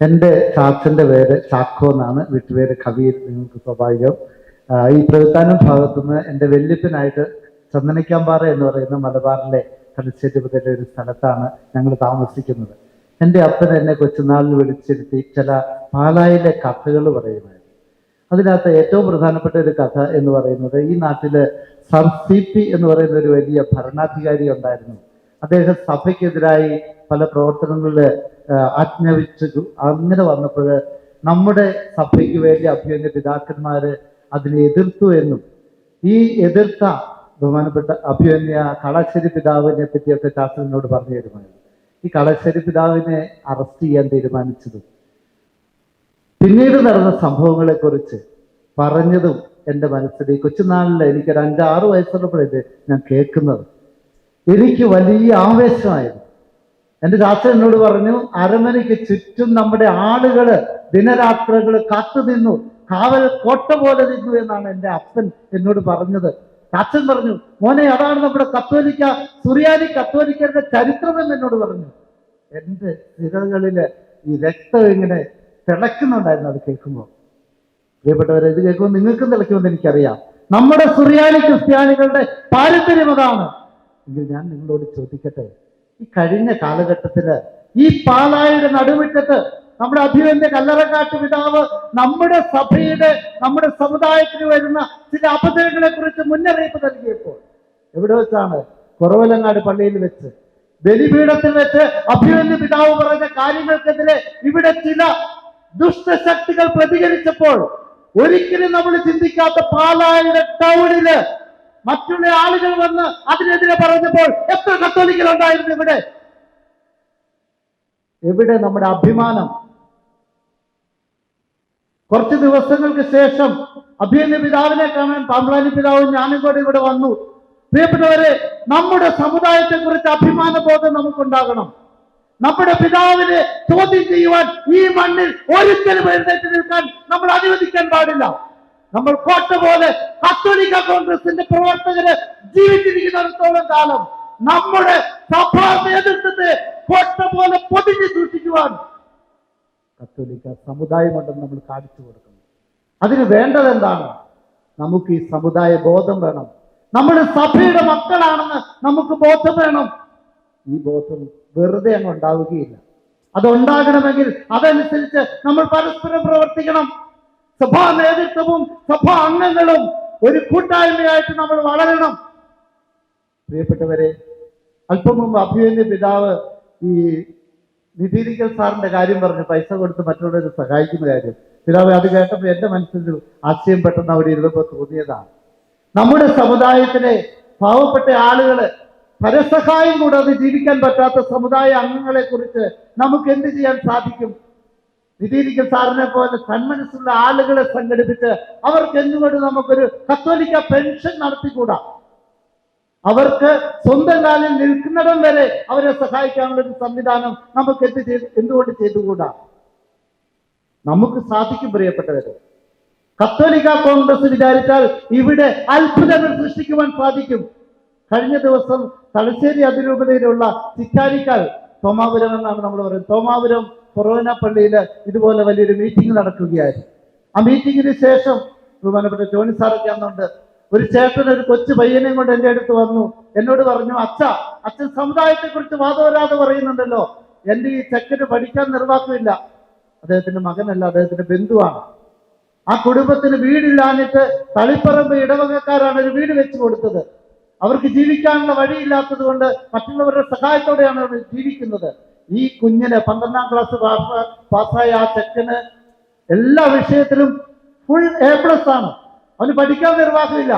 എൻ്റെ ചാച്ചൻ്റെ പേര് ചാക്കോ എന്നാണ്, വീട്ടുപേര് കവിയിൽ, നിങ്ങൾക്ക് സ്വാഭാവികം. ഈ പ്രവിത്താനം ഭാഗത്തുനിന്ന് എൻ്റെ വല്യപ്പനായിട്ട് ചന്ദനിക്കാമ്പാറ എന്ന് പറയുന്ന മലബാറിലെ തലശ്ശേരിപുരയിലെ ഒരു സ്ഥലത്താണ് ഞങ്ങൾ താമസിക്കുന്നത്. എൻ്റെ അപ്പൻ എന്നെ കൊച്ചുനാളിൽ വിളിച്ചിരുത്തി ചില പാലായിലെ കഥകൾ പറയുമായിരുന്നു. അതിനകത്ത് ഏറ്റവും പ്രധാനപ്പെട്ട ഒരു കഥ എന്ന് പറയുന്നത്, ഈ നാട്ടില് സർ CP എന്ന് പറയുന്ന ഒരു വലിയ ഭരണാധികാരി ഉണ്ടായിരുന്നു. അദ്ദേഹം സഭയ്ക്കെതിരായി പല പ്രവർത്തനങ്ങളിൽ ആജ്ഞാപിച്ചു. അങ്ങനെ വന്നപ്പോൾ നമ്മുടെ സഭയ്ക്ക് വേണ്ടി അഭ്യന്തര പിതാക്കന്മാര് അതിനെ എതിർത്തു എന്നും, ഈ എതിർത്ത ബഹുമാനപ്പെട്ട അഭ്യന്യ കളശ്ശേരി പിതാവിനെ പറ്റിയൊക്കെ ശാസ്ത്രജ്ഞനോട് പറഞ്ഞു തരുമായിരുന്നു. ഈ കളശ്ശേരി പിതാവിനെ അറസ്റ്റ് ചെയ്യാൻ തീരുമാനിച്ചതും പിന്നീട് നടന്ന സംഭവങ്ങളെ കുറിച്ച് പറഞ്ഞതും എൻ്റെ മനസ്സിൽ ഈ കൊച്ചുനാളിൽ എനിക്കൊരു 5-6 വയസ്സുള്ളപ്പോഴേ ഞാൻ കേൾക്കുന്നത്. എനിക്ക് വലിയ ആവേശമായിരുന്നു. എൻ്റെ ചാച്ചൻ എന്നോട് പറഞ്ഞു, അരമനയ്ക്ക് ചുറ്റും നമ്മുടെ ആളുകള് ദിനരാത്രങ്ങൾ കാത്തു നിന്നു, കാവൽ കോട്ട പോലെ നിന്നു എന്നാണ് എൻ്റെ അപ്പൻ എന്നോട് പറഞ്ഞത്. ചാച്ചൻ പറഞ്ഞു, മോനെ അതാണ് നമ്മുടെ കത്തോലിക്ക സുറിയാനി കത്തോലിക്കരുടെ ചരിത്രം എന്ന് എന്നോട് പറഞ്ഞു. എൻ്റെ സിരകളില് ഈ രക്തം ഇങ്ങനെ തിളക്കുന്നുണ്ടായിരുന്നു അത് കേൾക്കുമ്പോൾ. പ്രിയപ്പെട്ടവരെ, ഇത് കേൾക്കുമ്പോൾ നിങ്ങൾക്കും തിളയ്ക്കുമെന്ന് എനിക്കറിയാം. നമ്മുടെ സുറിയാനി ക്രിസ്ത്യാനികളുടെ പാരമ്പര്യം അതാണ്. എങ്കിൽ ഞാൻ നിങ്ങളോട് ചോദിക്കട്ടെ, ഈ കഴിഞ്ഞ കാലഘട്ടത്തില് ഈ പാലായുടെ നടുവിട്ടത്ത് നമ്മുടെ അഭിവന്യ കല്ലറക്കാട്ട് പിതാവ് നമ്മുടെ സഭയുടെ, നമ്മുടെ സമുദായത്തിന് വരുന്ന ചില അപകടങ്ങളെ കുറിച്ച് മുന്നറിയിപ്പ് നൽകിയപ്പോൾ എവിടെ വെച്ചാണ്? കുറവലങ്ങാട് പള്ളിയിൽ വെച്ച്, ബലിപീഠത്തിൽ വെച്ച് അഭിവന്യ പിതാവ് പറഞ്ഞ കാര്യങ്ങൾക്കെതിരെ ഇവിടെ ചില ദുഷ്ടശക്തികൾ പ്രതികരിച്ചപ്പോൾ ഒരിക്കലും നമ്മൾ ചിന്തിക്കാത്ത പാലായുടെ ടൗണില് മറ്റുള്ള ആളുകൾ വന്ന് അതിനെതിരെ പറഞ്ഞപ്പോൾ എത്ര കത്തോലിക്കലുണ്ടായിരുന്നു ഇവിടെ? എവിടെ നമ്മുടെ അഭിമാനം? കുറച്ച് ദിവസങ്ങൾക്ക് ശേഷം അഭിമന്യ പിതാവിനെ കാണാൻ പാമ്പ്ലാനി പിതാവും ഞാനും കൂടെ ഇവിടെ വന്നു. പ്രിയപ്പെട്ടവരെ, നമ്മുടെ സമുദായത്തെ കുറിച്ച് അഭിമാന ബോധം നമുക്കുണ്ടാകണം. നമ്മുടെ പിതാവിനെ ചോദ്യം ചെയ്യുവാൻ ഈ മണ്ണിൽ ഒരിക്കലും എഴുന്നേറ്റ് നിൽക്കാൻ നമ്മൾ അനുവദിക്കാൻ പാടില്ല. നമ്മൾ കോട്ട പോലെ കത്തോലിക്ക കോൺഗ്രസിന്റെ പ്രവർത്തകര് ജീവിച്ചിരിക്കുന്നിടത്തോളം കാലം നമ്മുടെ സഭാ നേതൃത്വത്തെ കോട്ട പോലെ പൊതിഞ്ഞു സൂക്ഷിക്കുവാൻ കത്തോലിക്ക സമുദായമുണ്ടെന്ന് നമ്മൾ കാണിച്ചു കൊടുക്കണം. അതിന് വേണ്ടത് എന്താണ്? നമുക്ക് ഈ സമുദായ ബോധം വേണം. നമ്മൾ സഭയുടെ മക്കളാണെന്ന് നമുക്ക് ബോധം വേണം. ഈ ബോധം വെറുതെ അങ്ങ് ഉണ്ടാവുകയില്ല. അതുണ്ടാകണമെങ്കിൽ അതനുസരിച്ച് നമ്മൾ പരസ്പരം പ്രവർത്തിക്കണം. സഭാ നേതൃത്വവും സഭാ അംഗങ്ങളും ഒരു കൂട്ടായ്മയായിട്ട് നമ്മൾ വളരണം. പ്രിയപ്പെട്ടവരെ, അല്പം മുമ്പ് അഭിമന്യ പിതാവ് ഈ നിധീരിക്കൽ സാറിന്റെ കാര്യം പറഞ്ഞു, പൈസ കൊടുത്ത് മറ്റുള്ളവരെ സഹായിക്കുന്ന കാര്യം. പിതാവ് അത് കേട്ടപ്പോൾ എൻ്റെ മനസ്സിൽ ആശയം പെട്ടെന്ന് അവിടെ ഇരുന്നപ്പോൾ തോന്നിയതാണ്. നമ്മുടെ സമുദായത്തിലെ പാവപ്പെട്ട ആളുകള് പരസഹായം കൂടാതെ ജീവിക്കാൻ പറ്റാത്ത സമുദായ അംഗങ്ങളെ കുറിച്ച് നമുക്ക് എന്ത് ചെയ്യാൻ സാധിക്കും? നിധീരിക്കൽ സാറിനെ പോലെ സന്മനസ്സുള്ള ആളുകളെ സംഘടിപ്പിച്ച് അവർക്ക് എന്തുകൊണ്ട് നമുക്കൊരു കത്തോലിക്ക പെൻഷൻ നടത്തിക്കൂടാ? അവർക്ക് സ്വന്തം കാലിൽ നിൽക്കുന്നിടം വരെ അവരെ സഹായിക്കാനുള്ള ഒരു സംവിധാനം നമുക്ക് എന്തുകൊണ്ട് ചെയ്തുകൂടാ? നമുക്ക് സാധിക്കും പ്രിയപ്പെട്ടവര്. കത്തോലിക്ക കോൺഗ്രസ് വിചാരിച്ചാൽ ഇവിടെ അത്ഭുതങ്ങൾ സൃഷ്ടിക്കുവാൻ സാധിക്കും. കഴിഞ്ഞ ദിവസം തലശ്ശേരി അതിരൂപതയിലുള്ള ചിറ്റാരിക്കാൽ തോമാപുരം എന്നാണ് നമ്മൾ പറയുന്നത്, തോമാപുരം കൊറോന പള്ളിയിൽ ഇതുപോലെ വലിയൊരു മീറ്റിംഗ് നടക്കുകയായിരുന്നു. ആ മീറ്റിംഗിന് ശേഷം ബഹുമാനപ്പെട്ട ജോണി സാറൊക്കെ അന്നുണ്ട്. ഒരു ചേട്ടൻ ഒരു കൊച്ചു പയ്യനെയും കൊണ്ട് എൻ്റെ അടുത്ത് വന്നു. എന്നോട് പറഞ്ഞു, അച്ഛൻ സമുദായത്തെ കുറിച്ച് വാദവരാതെ പറയുന്നുണ്ടല്ലോ, എൻ്റെ ഈ ചെക്കന് പഠിക്കാൻ നിർവാഹമില്ല. അദ്ദേഹത്തിന്റെ മകനല്ല, അദ്ദേഹത്തിന്റെ ബന്ധുവാണ്. ആ കുടുംബത്തിന് വീടില്ലാഞ്ഞിട്ട് തളിപ്പറമ്പ് ഇടവകക്കാരാണ് ഒരു വീട് വെച്ചു കൊടുത്തത്. അവർക്ക് ജീവിക്കാനുള്ള വഴിയില്ലാത്തത് കൊണ്ട് മറ്റുള്ളവരുടെ സഹായത്തോടെയാണ് അവർ ജീവിക്കുന്നത്. ഈ കുഞ്ഞിന് 12ാം ക്ലാസ് പാസ്സായ ആ ചെക്കന് എല്ലാ വിഷയത്തിലും ഫുൾ A+ ആണ്. അവന് പഠിക്കാൻ നിർവാഹമില്ല.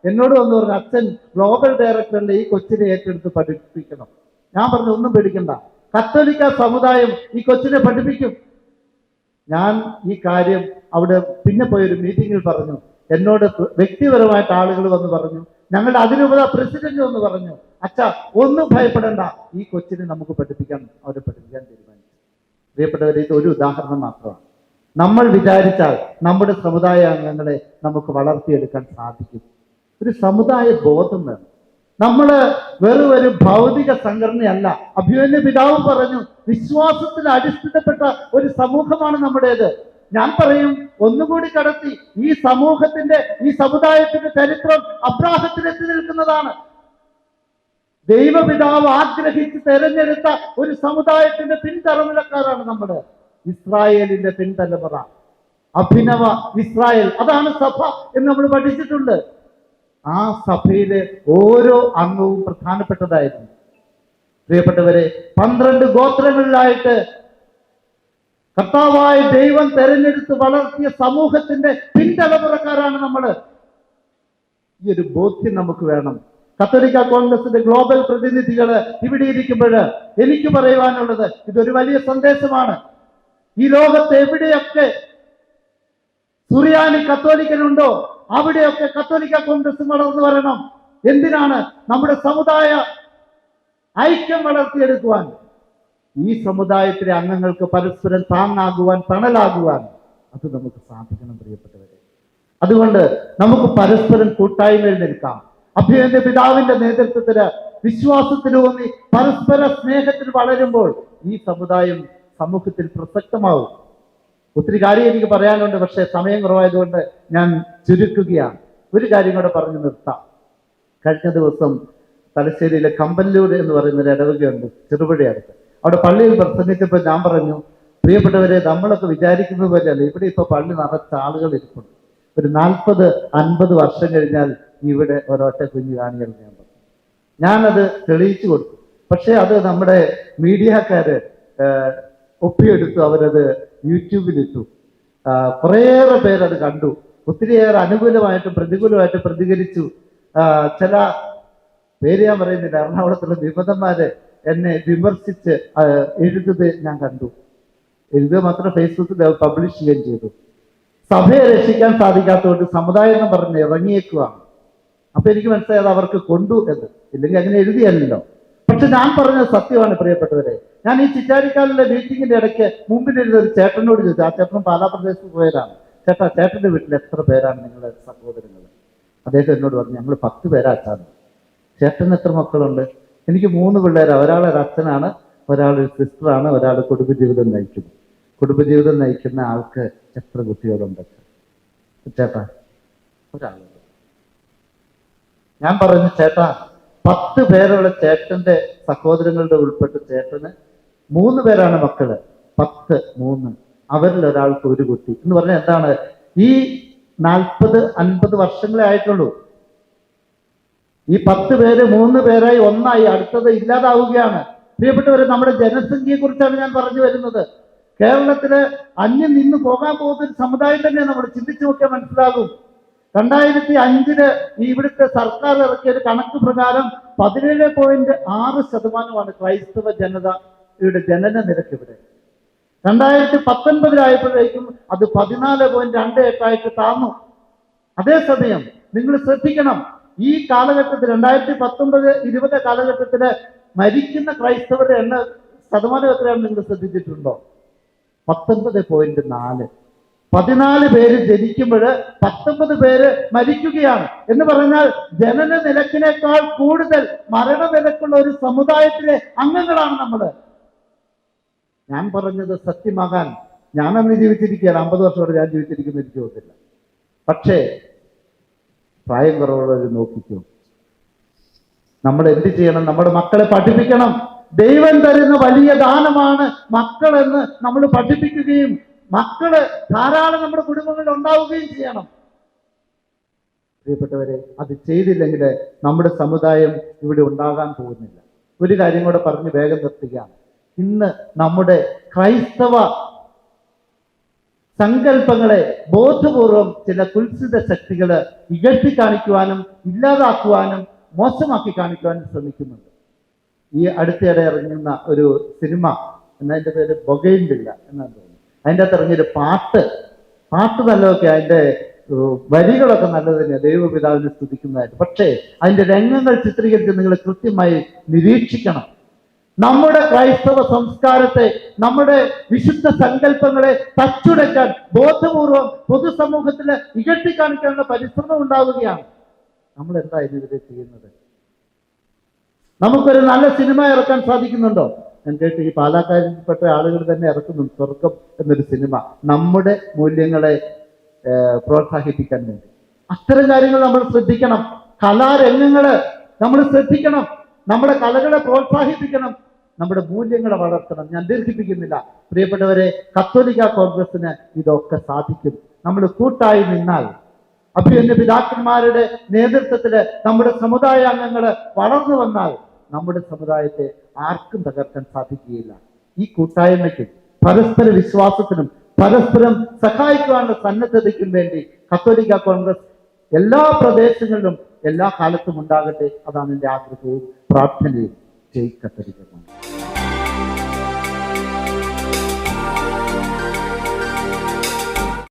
എന്നോട് വന്ന് പറഞ്ഞു, അച്ഛൻ ഗ്ലോബൽ ഡയറക്ടറിന്റെ ഈ കൊച്ചിനെ ഏറ്റെടുത്ത് പഠിപ്പിക്കണം. ഞാൻ പറഞ്ഞു, ഒന്നും പേടിക്കണ്ട, കത്തോലിക്ക സമുദായം ഈ കൊച്ചിനെ പഠിപ്പിക്കും. ഞാൻ ഈ കാര്യം അവിടെ പിന്നെ പോയൊരു മീറ്റിങ്ങിൽ പറഞ്ഞു. എന്നോട് വ്യക്തിപരമായിട്ട് ആളുകൾ വന്ന് പറഞ്ഞു, ഞങ്ങളുടെ അതിരൂപത പ്രസിഡന്റ് വന്ന് പറഞ്ഞു, അച്ഛാ ഒന്നും ഭയപ്പെടേണ്ട, ഈ കൊച്ചിനെ നമുക്ക് അവരെ പഠിപ്പിക്കാൻ തീരുമാനിച്ചു. പ്രിയപ്പെട്ടവരെ, ഇത് ഒരു ഉദാഹരണം മാത്രമാണ്. നമ്മൾ വിചാരിച്ചാൽ നമ്മുടെ സമുദായ അംഗങ്ങളെ നമുക്ക് വളർത്തിയെടുക്കാൻ സാധിക്കും. ഒരു സമുദായ ബോധം വേണം. നമ്മള് വെറും ഒരു ഭൗതിക സംഘടനയല്ല. അഭിമന്യ പിതാവ് പറഞ്ഞു, വിശ്വാസത്തിൽ അടിസ്ഥാനപ്പെട്ട ഒരു സമൂഹമാണ് നമ്മുടേത്. ഞാൻ പറയും ഒന്നുകൂടി കടത്തി, ഈ സമൂഹത്തിന്റെ, ഈ സമുദായത്തിന്റെ ചരിത്രം അബ്രാഹത്തിൽ എത്തി നിൽക്കുന്നതാണ്. ദൈവപിതാവ് ആഗ്രഹിച്ച് തെരഞ്ഞെടുത്ത ഒരു സമുദായത്തിന്റെ പിൻതലമുറക്കാരാണ് നമ്മുടെ ഇസ്രായേലിന്റെ പിൻതലമുറ. അഭിനവ ഇസ്രായേൽ, അതാണ് സഭ എന്ന് നമ്മൾ പഠിച്ചിട്ടുണ്ട്. ആ സഭയിലെ ഓരോ അംഗവും പ്രധാനപ്പെട്ടതായിരുന്നു. പ്രിയപ്പെട്ടവരെ, 12 ഗോത്രങ്ങളിലായിട്ട് കർത്താവായ ദൈവം തെരഞ്ഞെടുത്ത് വളർത്തിയ സമൂഹത്തിന്റെ പിൻതലമുറക്കാരാണ് നമ്മൾ. ഈ ഒരു ബോധ്യം നമുക്ക് വേണം. കത്തോലിക്ക കോൺഗ്രസിന്റെ ഗ്ലോബൽ പ്രതിനിധികള് ഇവിടെ ഇരിക്കുമ്പോൾ എനിക്ക് പറയുവാനുള്ളത് ഇതൊരു വലിയ സന്ദേശമാണ്. ഈ ലോകത്ത് എവിടെയൊക്കെ സുറിയാനി കത്തോലിക്കനുണ്ടോ അവിടെയൊക്കെ കത്തോലിക്ക കോൺഗ്രസ് വളർന്നു വരണം. എന്തിനാണ്? നമ്മുടെ സമുദായ ഐക്യം വളർത്തിയെടുക്കുവാൻ, ഈ സമുദായത്തിലെ അംഗങ്ങൾക്ക് പരസ്പരം താങ്ങാകുവാൻ, തണലാകുവാൻ അത് നമുക്ക് സാധിക്കണം പ്രിയപ്പെട്ടവരെ. അതുകൊണ്ട് നമുക്ക് പരസ്പരം കൂട്ടായ്മയിൽ നിൽക്കാം. അഭിനന്ദ പിതാവിന്റെ നേതൃത്വത്തില് വിശ്വാസത്തിലൂന്നി പരസ്പര സ്നേഹത്തിൽ വളരുമ്പോൾ ഈ സമുദായം സമൂഹത്തിൽ പ്രസക്തമാവും. ഒത്തിരി കാര്യം എനിക്ക് പറയാനുണ്ട്, പക്ഷേ സമയം കുറവായതുകൊണ്ട് ഞാൻ ചുരുക്കുകയാണ്. ഒരു കാര്യം കൂടെ പറഞ്ഞു നിർത്താം. കഴിഞ്ഞ ദിവസം തലശ്ശേരിയിലെ കമ്പല്ലൂർ എന്ന് പറയുന്ന ഒരു ഇടവകയുണ്ട്, ചെറുപുഴ അടുത്ത്. അവിടെ പള്ളിയിൽ പ്രസംഗിച്ചപ്പോൾ ഞാൻ പറഞ്ഞു, പ്രിയപ്പെട്ടവരെ, നമ്മളൊക്കെ വിചാരിക്കുന്നത് പോലെയല്ല, ഇവിടെ ഇപ്പൊ പള്ളി നിറച്ച ആളുകൾ ഇരിപ്പുണ്ട്. ഒരു 40-50 വർഷം കഴിഞ്ഞാൽ ഇവിടെ ഒരൊറ്റ കുഞ്ഞു കാണികൾ ഞാൻ പറഞ്ഞു. ഞാനത് തെളിയിച്ചു കൊടുത്തു. പക്ഷെ അത് നമ്മുടെ മീഡിയക്കാര് ഒപ്പിയെടുത്തു, അവരത് യൂട്യൂബിലിട്ടു. കുറേയേറെ പേരത് കണ്ടു. ഒത്തിരിയേറെ അനുകൂലമായിട്ടും പ്രതികൂലമായിട്ടും പ്രതികരിച്ചു. ചില പേര് ഞാൻ പറയുന്നില്ല, എറണാകുളത്തുള്ള വിമതന്മാര് എന്നെ വിമർശിച്ച് എഴുതുന്നത് ഞാൻ കണ്ടു. എഴുതുക മാത്രം ഫേസ്ബുക്കിൽ പബ്ലിഷ് ചെയ്യുകയും ചെയ്തു. സഭയെ രക്ഷിക്കാൻ സാധിക്കാത്തതുകൊണ്ട് സമുദായം എന്ന് പറഞ്ഞ് ഇറങ്ങിയേക്കുവാണ്. അപ്പൊ എനിക്ക് മനസ്സിലായത് അവർക്ക് കൊണ്ടു എന്ന്. ഇല്ലെങ്കിൽ അങ്ങനെ എഴുതിയല്ലോ. പക്ഷെ ഞാൻ പറഞ്ഞത് സത്യമാണ് പ്രിയപ്പെട്ടവരെ. ഞാൻ ഈ ചിറ്റാരിക്കാലിലെ മീറ്റിങ്ങിന്റെ ഇടയ്ക്ക് മുമ്പിലിരുന്ന ഒരു ചേട്ടനോട് ചോദിച്ചു. ആ ചേട്ടൻ പാലാ പ്രദേശത്ത് പോയതാണ്. ചേട്ടാ, ചേട്ടന്റെ വീട്ടിൽ എത്ര പേരാണ് നിങ്ങളുടെ സഹോദരങ്ങൾ? അദ്ദേഹം എന്നോട് പറഞ്ഞു, ഞങ്ങൾ 10 പേരാച്ചാണ്. ചേട്ടന് എത്ര മക്കളുണ്ട്? എനിക്ക് 3 പിള്ളേരാണ്. ഒരാളൊരു അച്ഛനാണ്, ഒരാളൊരു സിസ്റ്ററാണ്, ഒരാൾ കുടുംബജീവിതം നയിക്കുന്നു. കുടുംബജീവിതം നയിക്കുന്ന ആൾക്ക് എത്ര കുട്ടികളുണ്ട് ചേട്ടാ? ഒരാളുണ്ട്. ഞാൻ പറഞ്ഞു, ചേട്ടാ 10 പേരുള്ള ചേട്ടന്റെ സഹോദരങ്ങളുടെ ഉൾപ്പെട്ട് ചേട്ടന് 3 പേരാണ് മക്കള്. 10, 3, അവരിൽ ഒരാൾക്ക് ഒരു കുട്ടി എന്ന് പറഞ്ഞാൽ എന്താണ്? ഈ 40-50 വർഷങ്ങളെ ആയിട്ടുള്ളൂ. ഈ 10 പേര് 3 പേരായി ഒന്നായി, അടുത്തത് ഇല്ലാതാവുകയാണ്. പ്രിയപ്പെട്ടവരെ, നമ്മുടെ ജനസംഖ്യയെ കുറിച്ചാണ് ഞാൻ പറഞ്ഞു വരുന്നത്. കേരളത്തില് അന്യം നിന്ന് പോകാൻ പോകുന്ന ഒരു സമുദായം തന്നെ നമ്മൾ ചിന്തിച്ചു നോക്കിയാൽ മനസ്സിലാകും. 2005 ഇവിടുത്തെ സർക്കാർ ഇറക്കിയ ഒരു കണക്ക് പ്രകാരം 17.6% ക്രൈസ്തവ ജനതയുടെ ജനന നിരക്ക് ഇവിടെ. 2019 അത് 14.28 താന്നു. അതേസമയം നിങ്ങൾ ശ്രദ്ധിക്കണം, ഈ കാലഘട്ടത്തിൽ 2019-20 കാലഘട്ടത്തില് മരിക്കുന്ന ക്രൈസ്തവരുടെ ശതമാനം എത്രയാണ് നിങ്ങൾ ശ്രദ്ധിച്ചിട്ടുണ്ടോ? 19.4. 14 പേര് ജനിക്കുമ്പോൾ 19 പേര് മരിക്കുകയാണ് എന്ന് പറഞ്ഞാൽ ജനന നിരക്കിനേക്കാൾ കൂടുതൽ മരണനിരക്കുള്ള ഒരു സമുദായത്തിലെ അംഗങ്ങളാണ് നമ്മൾ. ഞാൻ പറഞ്ഞത് സത്യമാകാൻ ഞാനന്ന് ജീവിച്ചിരിക്കുകയാണ്. 50 വർഷത്തോടെ ഞാൻ ജീവിച്ചിരിക്കുന്ന എനിക്ക് തോന്നില്ല. പക്ഷേ പ്രായം കുറവുള്ളവർ നോക്കിക്കോ, നമ്മൾ എന്ത് ചെയ്യണം? നമ്മുടെ മക്കളെ പഠിപ്പിക്കണം. ദൈവം തരുന്ന വലിയ ദാനമാണ് മക്കളെന്ന് നമ്മൾ പഠിപ്പിക്കുകയും മക്കള് ധാരാളം നമ്മുടെ കുടുംബങ്ങളിൽ ഉണ്ടാവുകയും ചെയ്യണം. പ്രിയപ്പെട്ടവരെ, അത് ചെയ്തില്ലെങ്കിൽ നമ്മുടെ സമുദായം ഇവിടെ ഉണ്ടാകാൻ പോകുന്നില്ല. ഒരു കാര്യം കൂടെ പറഞ്ഞ് വേഗം നിർത്തുകയാണ്. ഇന്ന് നമ്മുടെ ക്രൈസ്തവ സങ്കല്പങ്ങളെ ബോധപൂർവം ചില കുൽസിത ശക്തികള് ഇകഴ്ത്തി കാണിക്കുവാനും ഇല്ലാതാക്കുവാനും മോശമാക്കി കാണിക്കുവാനും ശ്രമിക്കുന്നുണ്ട്. ഈ അടുത്തിടെ ഇറങ്ങുന്ന ഒരു സിനിമ, എന്നതിൻ്റെ പേര് ബൊഗൈൻവില്ല എന്നാണ് തോന്നുന്നു. അതിൻ്റെ അകത്ത് ഇറങ്ങിയൊരു പാട്ട് നല്ലതൊക്കെ, അതിൻ്റെ വരികളൊക്കെ നല്ലത് തന്നെയാണ്, ദൈവപിതാവിനെ സ്തുതിക്കുന്നതായിട്ട്. പക്ഷേ അതിൻ്റെ രംഗങ്ങൾ ചിത്രീകരിച്ച് നിങ്ങൾ കൃത്യമായി നിരീക്ഷിക്കണം. നമ്മുടെ ക്രൈസ്തവ സംസ്കാരത്തെ, നമ്മുടെ വിശുദ്ധ സങ്കല്പങ്ങളെ തച്ചുടയ്ക്കാൻ ബോധപൂർവം പൊതുസമൂഹത്തിൽ ഇകഴ്ത്തി കാണിക്കാനുള്ള പരിശ്രമം ഉണ്ടാവുകയാണ്. നമ്മൾ എന്താ ഇതിനെതിരെ ചെയ്യുന്നത്? നമുക്കൊരു നല്ല സിനിമ ഇറക്കാൻ സാധിക്കുന്നുണ്ടോ? ഞാൻ കേട്ട് ഈ പാലക്കാരിൽപ്പെട്ട ആളുകൾ തന്നെ ഇറക്കുന്നു സ്വർഗം എന്നൊരു സിനിമ നമ്മുടെ മൂല്യങ്ങളെ പ്രോത്സാഹിപ്പിക്കാൻ വേണ്ടി. അത്തരം കാര്യങ്ങൾ നമ്മൾ ശ്രദ്ധിക്കണം. കലാരംഗങ്ങള് നമ്മൾ ശ്രദ്ധിക്കണം. നമ്മുടെ കലകളെ പ്രോത്സാഹിപ്പിക്കണം. നമ്മുടെ മൂല്യങ്ങളെ വളർത്തണം. ഞാൻ ദീർഘിപ്പിക്കുന്നില്ല. പ്രിയപ്പെട്ടവരെ, കത്തോലിക്ക കോൺഗ്രസിന് ഇതൊക്കെ സാധിക്കും. നമ്മൾ കൂട്ടായി നിന്നാൽ, അഭിമന്യ പിതാക്കന്മാരുടെ നേതൃത്വത്തില് നമ്മുടെ സമുദായ അംഗങ്ങള് വളർന്നു വന്നാൽ നമ്മുടെ സമുദായത്തെ ആർക്കും തകർക്കാൻ സാധിക്കുകയില്ല. ഈ കൂട്ടായ്മയ്ക്കും പരസ്പര വിശ്വാസത്തിനും പരസ്പരം സഹായിക്കുവാനുള്ള സന്നദ്ധതയ്ക്കും വേണ്ടി കത്തോലിക്ക കോൺഗ്രസ് എല്ലാ പ്രദേശങ്ങളിലും എല്ലാ കാലത്തും ഉണ്ടാകട്ടെ. അതാണ് എൻ്റെ ആഗ്രഹവും പ്രാർത്ഥനയും. ജയ് കത്തോലിക്ക കോൺഗ്രസ്.